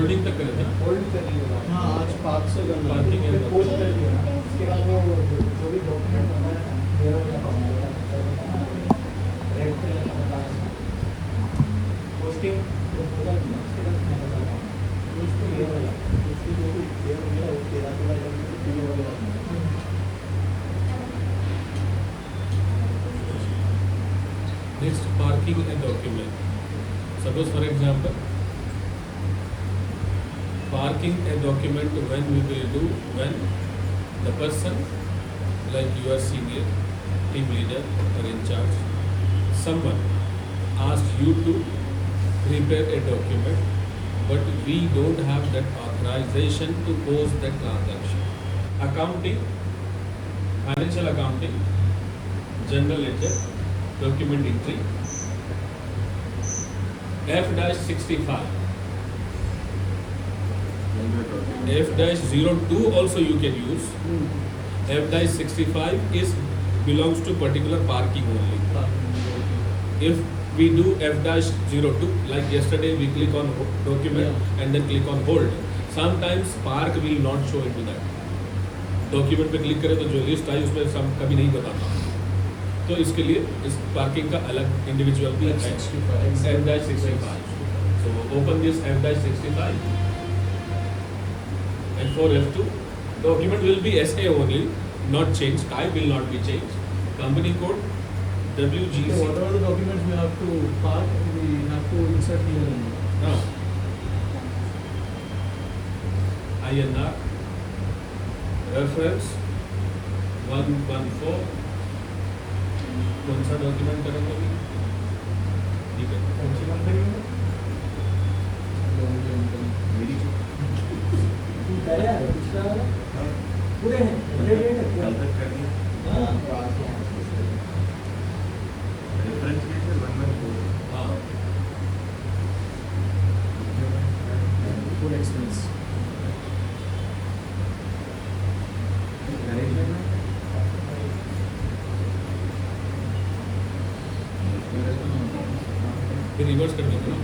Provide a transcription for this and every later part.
Holding तक करे थे ना, होल्ड कर लिया। हाँ आज पार्क से करना है। पार्किंग फिर है पोस्ट कर दिया ना, उसके बाद वो जो भी डॉक्यूमेंट बना है मेरा रेड कलर का बता पोस्टिंग जो होगा उसके बाद मैं बता रहा हूँ उसको ये वाला उसकी जो भी ये मेरा वो 13 वाला next parking and document. Suppose for example, parking a document when we will do when the person like your senior team leader or in charge, someone asked you to prepare a document, but we don't have that authorization to post that transaction. Accounting, financial accounting, general ledger, document entry, F-65, F-02 also you can use. F-65 is belongs to particular parking only. If we do F-02, like yesterday we click on document and then click on hold, sometimes park will not show into that. Document पे click करें तो जो list आई उसमें सब कभी नहीं बताता, तो इसके लिए इस पार्किंग का अलग इंडिविजुअल भी है F-65. So open this F-65 and for F2 document will be SA only, not changed. Type will not be changed. Company code WGC. So whatever the documents we have to park, we have to insert here only. Now INR reference 114. कौन सा document करेंगे अभी? ठीक है, कौन सी company में करे यार पिछला वाला पूरे हैं रेट है कल तक कर दिया हां रेफरेंस में से 114 हाँ Full expense. फिर रिवर्स कर देंगे ना.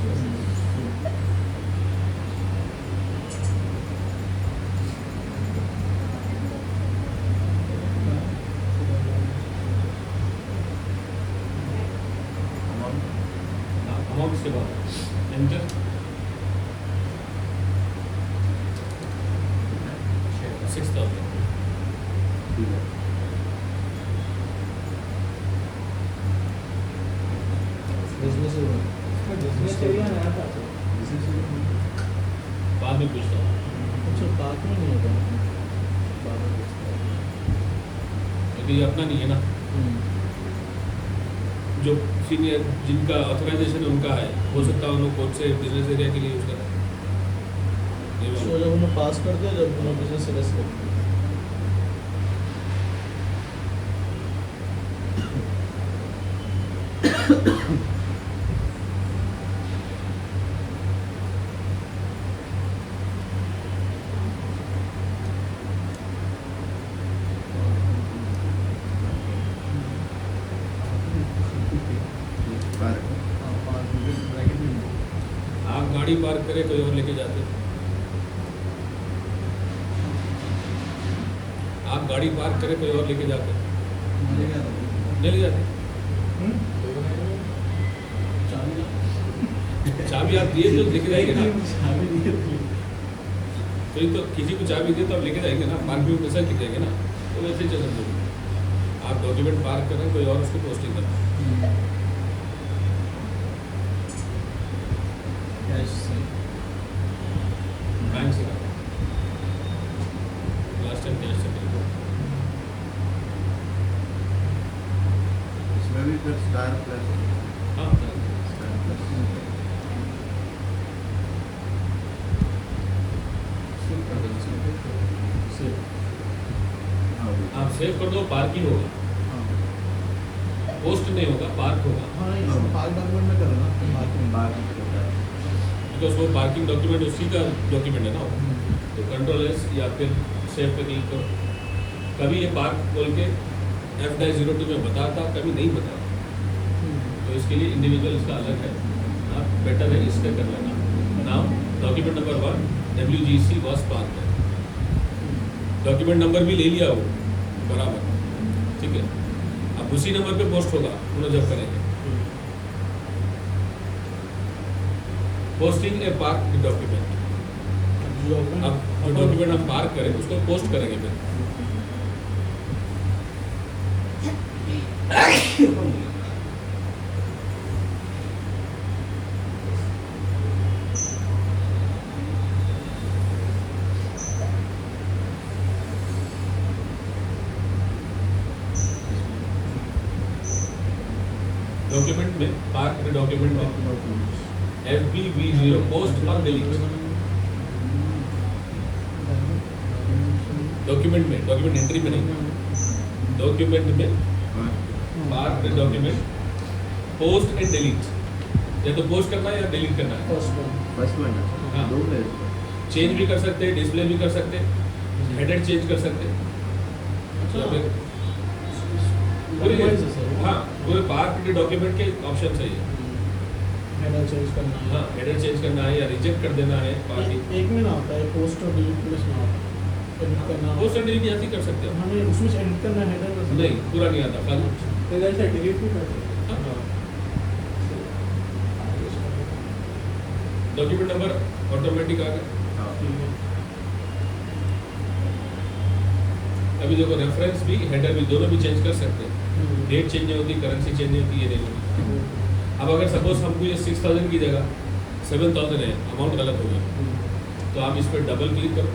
अमाउंट इसके बाद enter 6,000. Business is one. Business area नया था बाद में पूछता हूँ, अच्छा पार्क में नहीं होता बाद में पूछता क्योंकि ये अपना नहीं है ना. जो सीनियर जिनका ऑथराइजेशन उनका है, हो सकता है उन लोग कौन से बिजनेस एरिया के लिए यूज करें. ये है. वाला. So जब उन्हें पास करते हैं जब उन्हें बिजनेस एरिया से करते हैं. हाँ पार्क में ब्रैकेट में आप गाड़ी पार्क करें कोई और लेके जाते, आप गाड़ी पार्क करें कोई और लेके जाते, ले गया था ले ले जाते. चाबी चाबी आप दिए तो लेके जाएंगे ना. चाबी दिए थे. तो ये तो किसी को चाबी दे तो आप लेके जाएंगे ना, पार्क में पैसा लेके जाएंगे ना, तो वैसे ही चल सकते. आप डॉक्यूमेंट पार्क करें कोई और उसको पोस्टिंग करें. कैश से बैंक से करें. लास्ट टाइम कैश से करें. इसमें भी फिर स्टार प्लस हाँ स्टार प्लस से हाँ आप सेव कर दो, पार्किंग होगा, पोस्ट नहीं होगा, पार्क होगा. हाँ ये पार्क डॉक्यूमेंट में करना पार्क में बात होता है बिकॉज वो पार्किंग डॉक्यूमेंट उसी का डॉक्यूमेंट है ना. तो कंट्रोल एस या फिर सेव पे क्लिक करो. कभी ये पार्क बोल के F-02 में बताता, कभी नहीं बताता. तो इसके लिए इंडिविजुअल इसका अलग है. आप बेटर है इसका कर लेना. Now document number 1 WGC was park. Document number भी ले लिया वो बराबर, ठीक है। अब उसी नंबर पे पोस्ट होगा उन्हें जब करेंगे। पोस्टिंग ए पार्क डॉक्यूमेंट। अब जो डॉक्यूमेंट हम पार्क करें उसको पोस्ट करेंगे फिर। डॉक्यूमेंट में पार्क डॉक्यूमेंट में FBV0 पोस्ट और डिलीट। डॉक्यूमेंट में, डॉक्यूमेंट एंट्री में नहीं, डॉक्यूमेंट में park document post and delete. या तो पोस्ट करना है या डिलीट करना है। फर्स्ट वन हाँ। दो है। चेंज भी कर सकते हैं, डिस्प्ले भी कर सकते हैं, हेडर चेंज कर सकते हैं। या फिर पूरे हाँ पूरे पार्क के डॉक्यूमेंट के ऑप्शन चाहिए। हेडर चेंज करना है। हाँ हेडर चेंज करना है या रिजेक्ट कर देना है पार्टी। एक में ना होता है पोस्ट और डिलीट में ना होता है। एडिट करना पोस्ट एंड डिलीट ऐसे कर सकते हो। हमें उसमें से एडिट करना है हेडर नहीं पूरा नहीं आता खाली। तो ऐसे डिलीट भी कर सकते हैं। हाँ। डॉक्यूमेंट नंबर ऑटोमेटिक आ गया। अभी देखो रेफरेंस भी हेडर भी दोनों भी चेंज कर सकते हैं। डेट चेंज नहीं होती, करेंसी चेंज नहीं होती, ये नहीं होती। अब अगर सपोज हमको ये 6000 की जगह 7000 है, अमाउंट गलत हो गया, तो आप इस पर डबल क्लिक करो।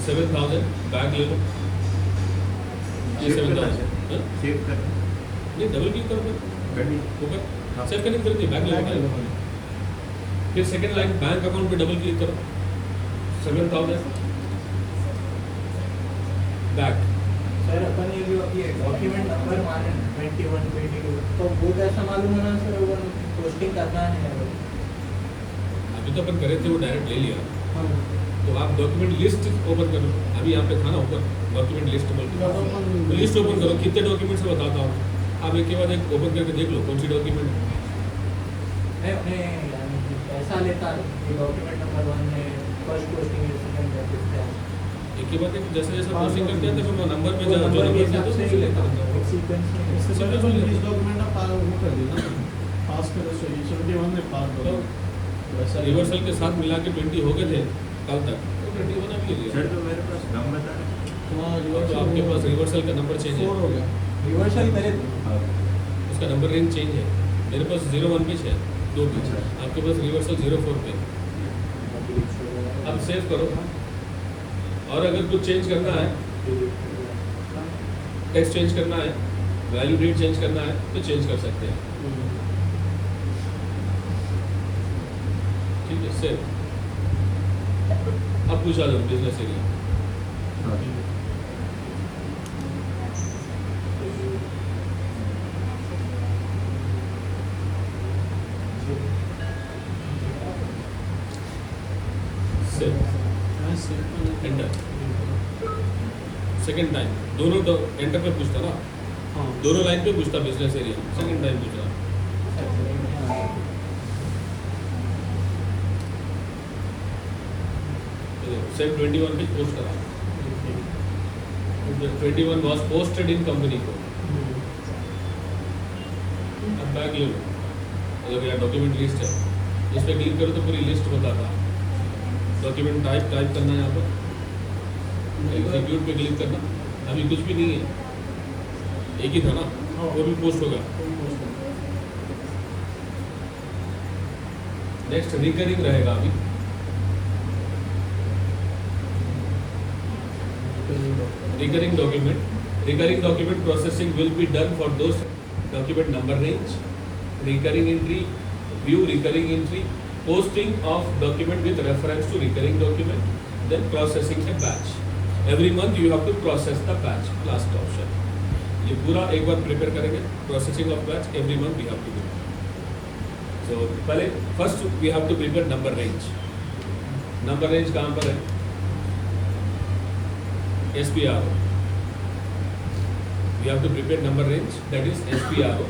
$7,000 बैग ले लो। ये 7,000 सेव कर नहीं, डबल क्लिक करो कर दी। ऊपर सेव करने की जरूरत नहीं, बैग ले लो। फिर सेकंड लाइन बैंक अकाउंट पे डबल क्लिक करो, 7,000 बैक। सर अपन ये जो ये डॉक्यूमेंट नंबर माने 21 22 तो वो कैसा मालूम होना सर वो पोस्टिंग करना है। अभी तो अपन करे थे वो डायरेक्ट ले लिया। हाँ। तो आप डॉक्यूमेंट लिस्ट ओपन करो। अभी यहाँ पे था ना ऊपर डॉक्यूमेंट लिस्ट बोल के, लिस्ट ओपन करो। कितने डॉक्यूमेंट्स मैं बताता हूँ, आप एक के बाद एक ओपन करके देख लो कौन सी डॉक्यूमेंट। मैं अपने पैसा लेता है ये डॉक्यूमेंट नंबर 1 में फर्स्ट पोस्टिंग है, सेकंड है, एक के बाद एक जैसे जैसे पोस्टिंग करते हैं तो फिर वो नंबर पे जो नंबर देते हैं तो लेता हूँ। एक सीक्वेंस में इससे पहले तो इंग्लिश डॉक्यूमेंट आप वो कर देना, पास करो। सो ये 71 में पास तो करो वैसा रिवर्सल के साथ मिला के 20 हो गए थे कल तक, तो 21 अभी ले सर लिया। तो मेरे पास नंबर था। हाँ तो आपके पास रिवर्सल का नंबर चेंज 4 है, हो गया। रिवर्सल करे उसका नंबर रेंज चेंज है। मेरे पास 01 पे है, 2 पे। आपके पास रिवर्सल 04 पे। अब सेव करो। और अगर कुछ चेंज करना है, टेक्स्ट चेंज करना है, वैल्यू डेट चेंज करना है तो चेंज कर सकते हैं। ठीक है, सेव। अब पूछा दो business area. Save, enter. Second time दोनों एंटर पे पूछता ना, हाँ दोनों लाइन पे पूछता बिजनेस एरिया। सेकंड टाइम पूछा। सेव 21 पे पोस्ट करा। 21 वॉज पोस्टेड इन कंपनी को। अब बैग ले लो। अगर यहाँ डॉक्यूमेंट लिस्ट है, इस पर क्लिक करो तो पूरी लिस्ट बताता। डॉक्यूमेंट टाइप करना है यहाँ पर, एग्जीक्यूट पे क्लिक करना। अभी कुछ भी नहीं है, एक ही था ना, वो भी पोस्ट होगा। नेक्स्ट रिकरिंग रहेगा। अभी recurring document processing will be done for those document number range, recurring entry, view recurring entry, posting of document with reference to recurring document, then processing a batch. Every month you have to process the batch. Last option. ये पूरा एक बार prepare करेंगे. Processing of batch every month we have to do. So पहले first we have to prepare number range. Number range कहाँ पर है? SPRO. We have to prepare number range, that is SPRO.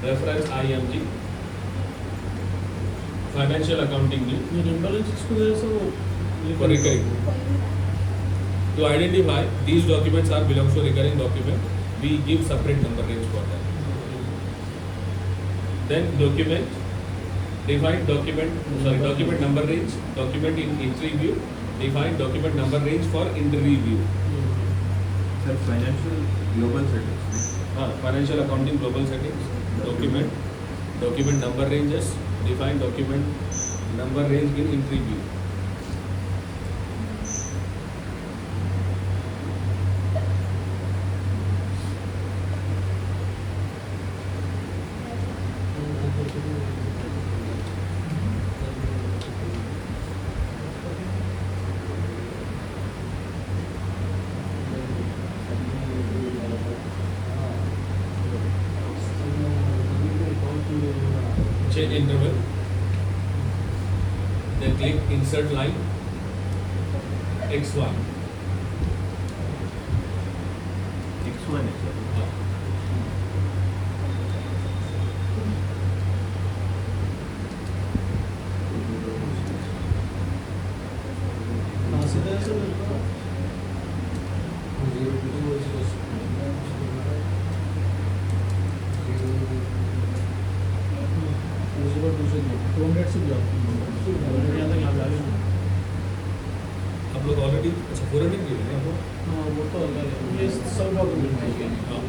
Reference IMG, financial accounting new ये number इसको दे सो for recurring. To identify these documents are belongs to recurring document, we give separate number range for that. Then document, define document number range, document in entry view, define document number range for entry view. Sir, financial global settings. Financial accounting global settings, document number ranges, define document number range in entry view. Change interval, then click insert line X1. X1 है sir. कहाँ से दे सो आप लोग already अच्छा पूरा नहीं किए हैं आप? हाँ वो तो अलग है ये सब डॉक्यूमेंट है हाँ।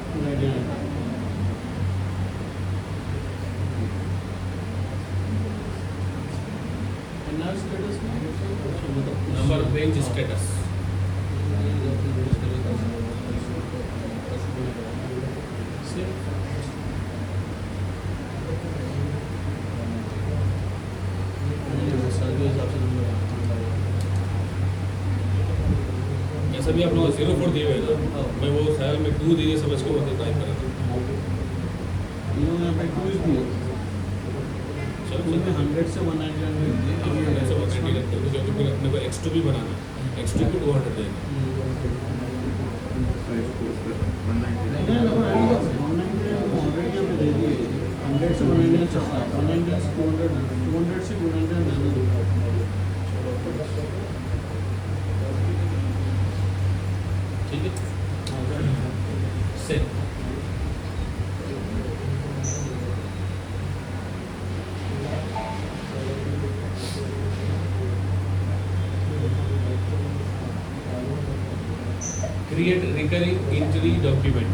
नंबर रेंज स्टेटस ऐसा भी आप लोग 04 दिए हुए हैं ना, मैं वो ख्याल में 2 दिए समझ के वो टाइप कर रहा चलो 100 से 199 ऐसे बहुत रेडी रखते हैं क्योंकि फिर अपने को X2 भी बनाना है, X2 को 200 देना So इसको sir 199. ठीक है set create recurring entry document.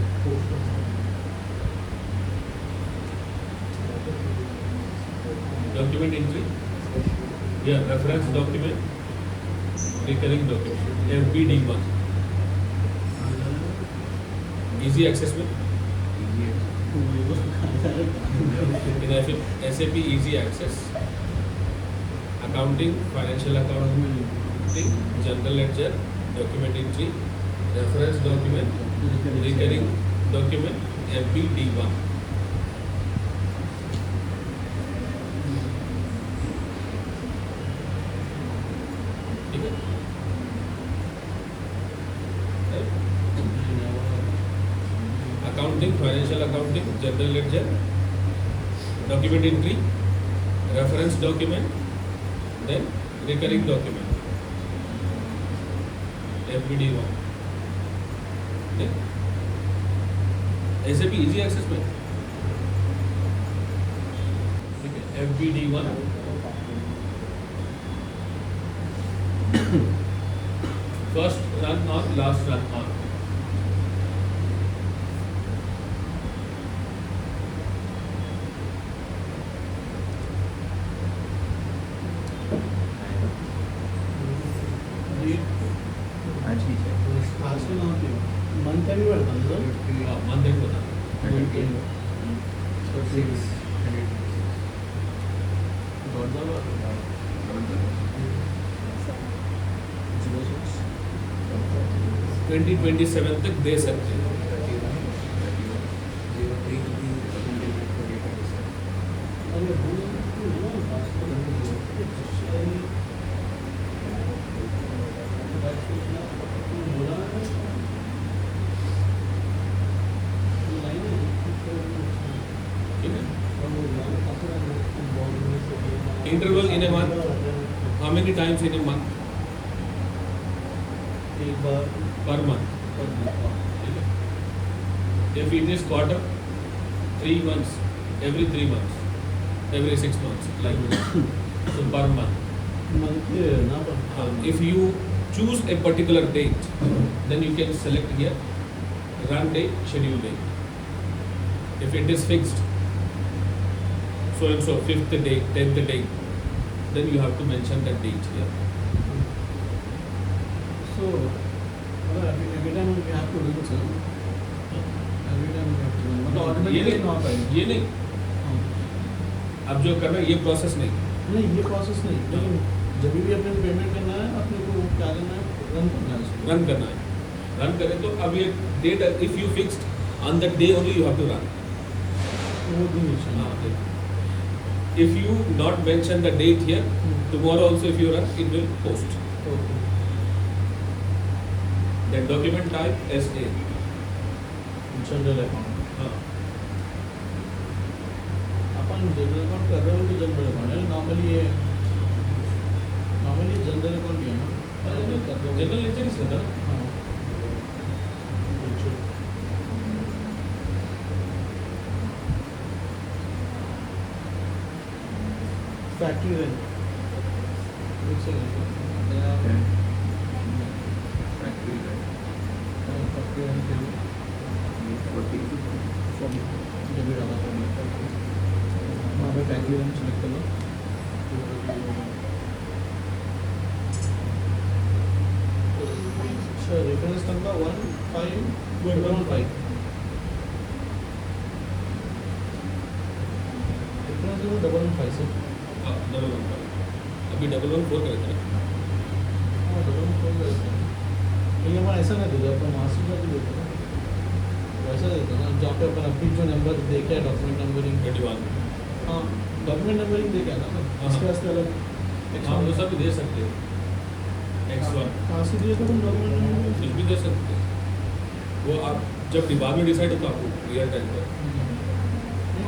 Document entry. Yeah, reference document. Recurring document. FBD1. Easy access में. In SAP Easy Access. Accounting, financial accounting, general ledger, document entry. Reference document, recurring document, FBD1. ठीक है? Accounting, financial accounting, general ledger, document entry, reference document, then recurring document, FBD1. SAP Easy Access में ठीक है FBD1 first run on last run on आज ही sir. Month भी बढ़ता है sir month and बता ट्वेंटी 27 तक दे सकते हैं ठीक है Interval in a month. How many times in a month? एक बार Per month. If it is quarter, 3 months, every 3 months, every 6 months, like that. So per month. Monthly है ना पर If you choose a particular date, then you can select here run date, schedule date. If it is fixed, so and so 5th date, 10th date, then you have to mention that date here. So, every time we have to do it, sir. Every time we have to do it. मतलब ये automatically नहीं, not आएगा। ये नहीं, अब जो करना है ये प्रोसेस नहीं, नहीं ये प्रोसेस नहीं, लेकिन जब भी अपने को पेमेंट करना है अपने को क्या करना है, रन करना है उसको। रन करना है। रन करें तो अब ये date, if you fixed on that day only you have to run. वो दिन नहीं If you not mention the date here, tomorrow also if you run, it will post. Okay Then document type SA. General account हाँ. अपन general account कर रहे हो तो general account है normally general account ही है ना पहले नहीं कर रहे हो General ledger is there. हाँ फैक्ट्री रेंट एक second Factory rent. Factory rent के लिए 40 जब भी डाला था वहाँ पे फैक्ट्री रेंट सेलेक्ट कर लो अच्छा रेफरेंस नंबर 1515 रेफरेंस नंबर 115 से हाँ, double 1 पर. अभी 114 करे थे ना. हाँ 114 रहता है ये हमारा ऐसा नहीं देता अपना मासिक का भी देता है वैसा देता है ना जहाँ पे अपन अपनी जो नंबर देखे है डॉक्यूमेंट नंबरिंग 21. हाँ डॉक्यूमेंट नंबरिंग देखे है ना इसके वास्ते अलग हम तो सब दे सकते हैं. X1 कहाँ से दिए थे तुम डॉक्यूमेंट नंबर कुछ भी दे सकते हैं. वो आप जब डिपार्टमेंट डिसाइड होता है आपको रियल टाइम पर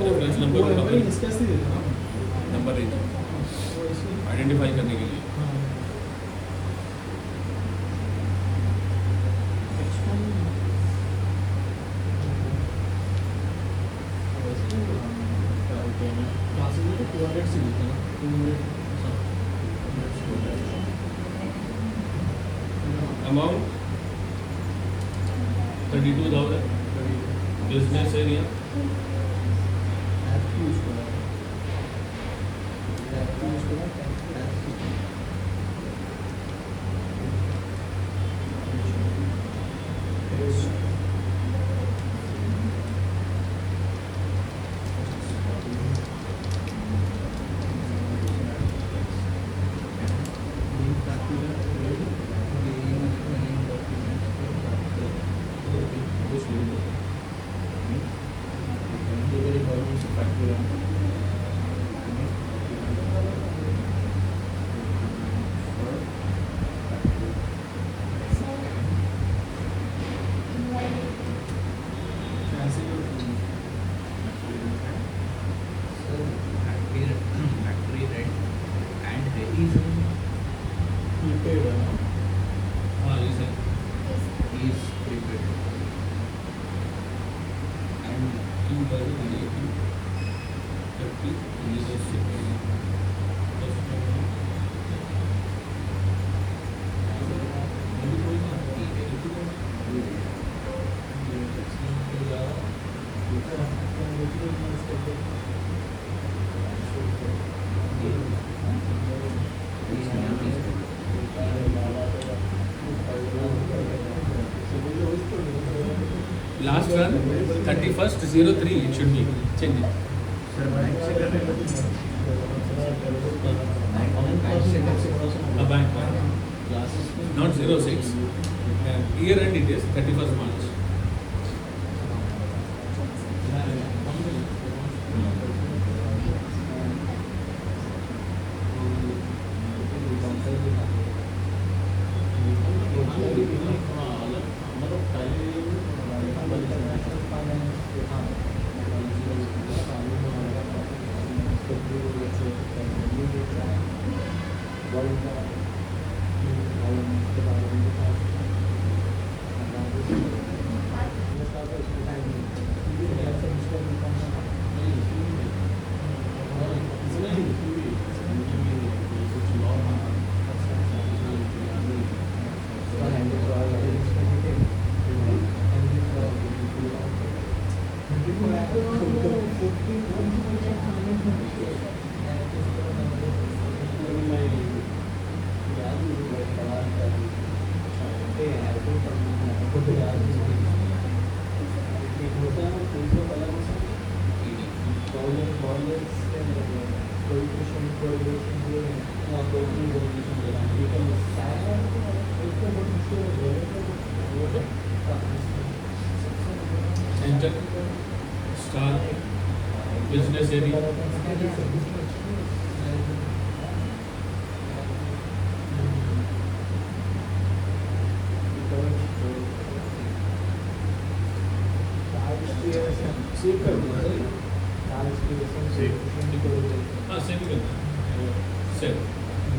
रेफरेंस नंबर वो का नंबरिंग इसके वास्ते देते हैं ना नंबर रेंज वो इसलिए आइडेंटिफाई करने के लिए. हाँ कहाँ से दिए 200 से देते हैं 200 amount 32,000. Business area app use करा ऐप यूज़ करा factory rent and is prepaid है ना हाँ ये सही. prepaid And 2,050 leadership. Last run 31st03 it should be change it. Sir, bank से कर रहे हैं. A bank classes not 06. Year end it is 31st March. Enter star business area. Save कर दिया हाँ सेव करना save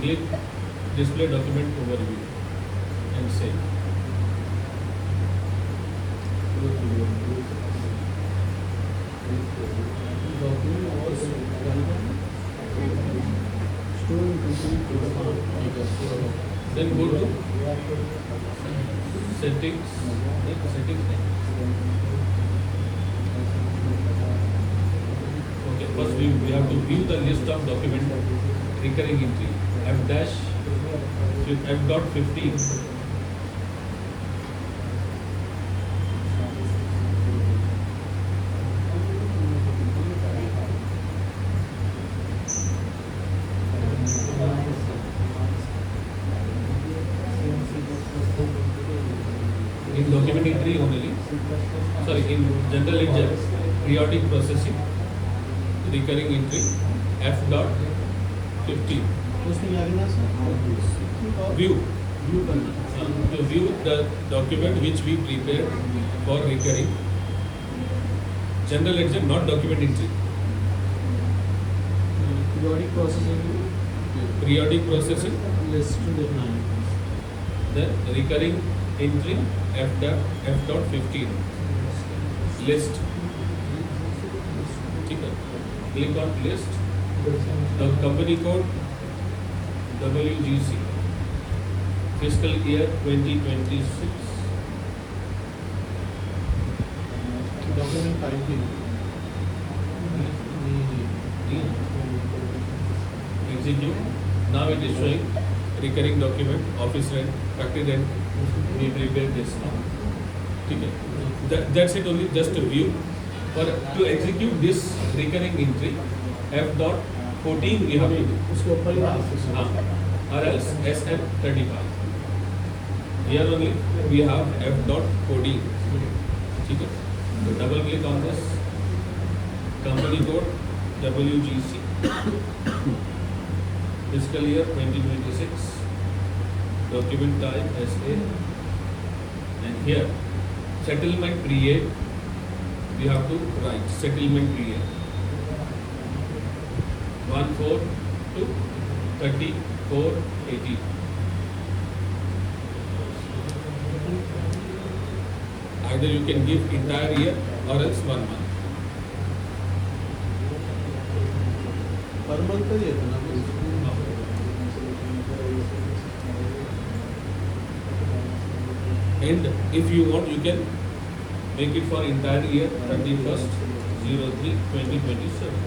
click display document overview and save then go to settings okay first we have to view the list of document recurring entry f.15 in document entry only, sorry, in general ledger, periodic processing, recurring entry, f.15. उसमें क्या करना है View, view करना to view the document which we prepared for recurring. General ledger, not document entry. Periodic processing Periodic processing, list देखना है then recurring entry, f.15. List. ठीक है, click on list. The company code WGC. Fiscal year 2026. Document file की Execute. Now it is showing recurring document, office rent, factory rent. We prepare this now. ठीक है. That's it only. Just a view. For to execute this recurring entry, f.14 we have to do. उसके ऊपर ही हाँ, or else SM35. Here only we have f.14. ठीक है. So double click on this. Company code WGC. Fiscal year 2026. Document type SA. And here settlement period we have to write settlement period 1/4 to 34/80. Either you can give entire year or else 1 month. Per month का दिया था ना And if you want, you can make it for entire year 31st/03/2027.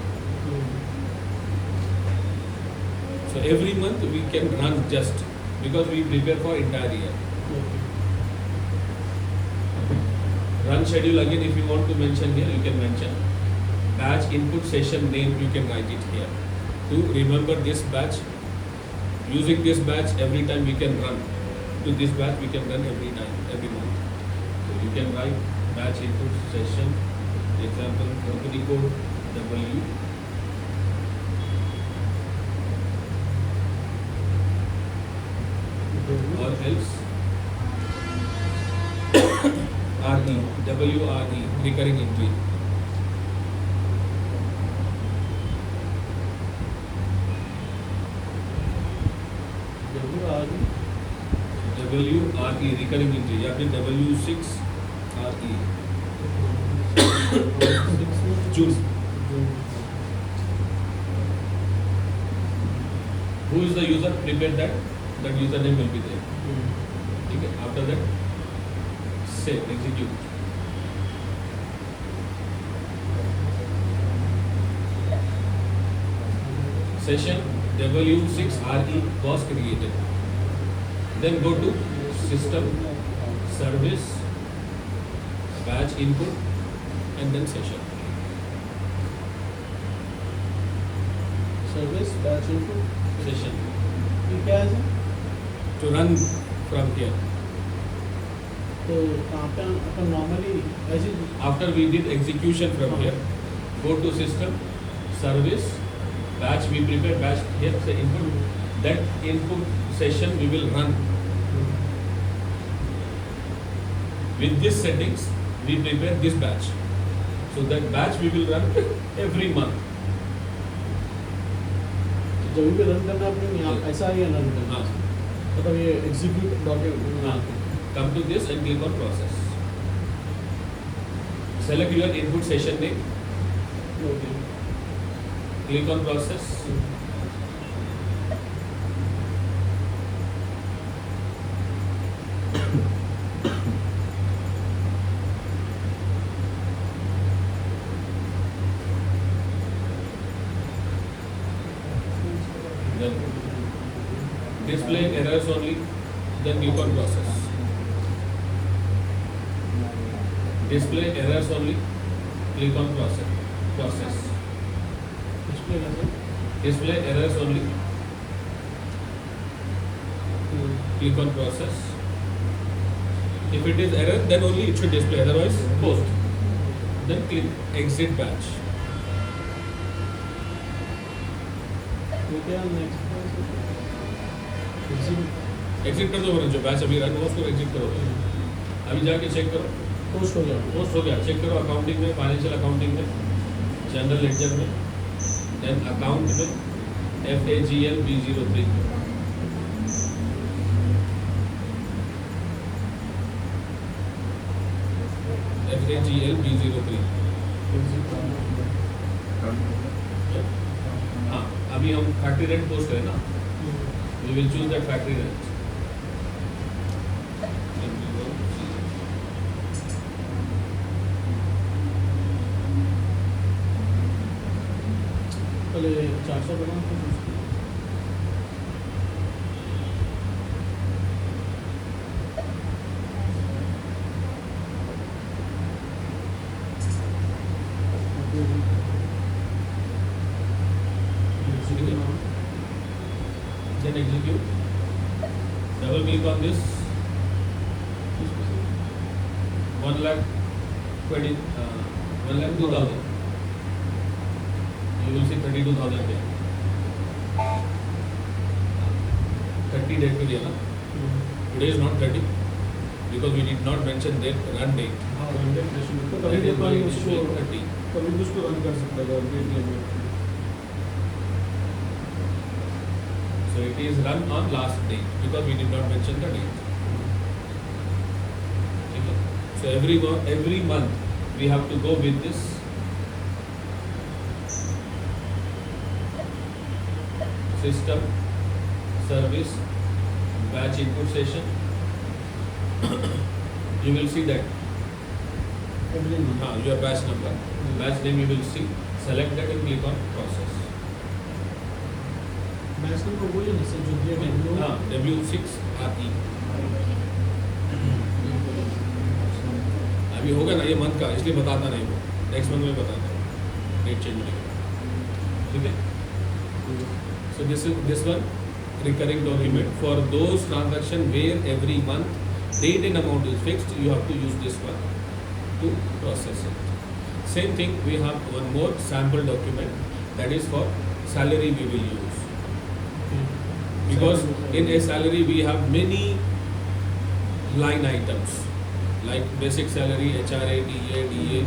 So every month we can run just because we prepare for entire year. Run schedule again if you want to mention here, you can mention. Batch input session name, you can write it here. To remember this batch, using this batch every time we can run. To this batch we can run every time, every month. So you can write batch input session, example company code W. Or else RE, WRE, recurring entry. WRE recurring entry या फिर W6RE June. Who is the user? Prepare that username will be there. ठीक है. After that, save, execute. Session W6RE was created. Then go to system, service, batch input, and then session. Service batch input Session ये क्या है sir? to run from here. तो कहाँ पे अपन normally ऐसी After we did execution from here, go to system, service, batch. We prepare batch here. Say input. That input session we will run. With this settings, we prepare this batch. So that batch we will run every month. जब भी run करना अपने यहाँ ऐसा ही run करना हाँ. मतलब ये एग्जीक्यूट डॉक्यूमेंट हाँ. Come to this and click on process. Select your input session name. Okay Click on process. Then display errors only. Then click on process. Display errors only. Click on process. Process. Display कैसे Display errors only. Click on process. If it is error, then only it should display. Otherwise, post. Then click exit batch. ये क्या next exit कर दो वरना जो batch अभी run हुआ उसको एग्जिट करो. अभी जाके चेक करो. पोस्ट हो गया पोस्ट हो गया. चेक करो अकाउंटिंग में, फाइनेंशियल अकाउंटिंग में, जनरल लेडजर में, देन अकाउंट में, FAGL B03. FAGL B03. हाँ, अभी हम फैक्ट्री रेंट पोस्ट करें ना. We will choose that factory rent. पहले 400 बना Then execute. Double click on this. 1,02,000. You will see 32,000 here. 30 date पे दिया ना. Today is not 30 because we did not mention that run date. हाँ run तो That is why it is उसको showing 30. कभी भी उसको रन कर सकता है अपडेट में So it is run on last date because we did not mention the date. Okay. So every month we have to go with this. System, service, batch input session. You will see that every month your batch number, batch name you will see. Select that and click on process. Batch number वही है ना sir जो दिया गया हाँ, W6RE. अभी होगा ना ये मंथ का, इसलिए बताता नहीं वो. नेक्स्ट मंथ में बताता हूँ. डेट चेंज होने के बाद. ठीक है. So this one recurring document for those transaction where every month date and amount is fixed. You have to use this one to process it. Same thing, we have one more sample document that is for salary we will use. Because in a salary we have many line items like basic salary, HRA, DA, DA,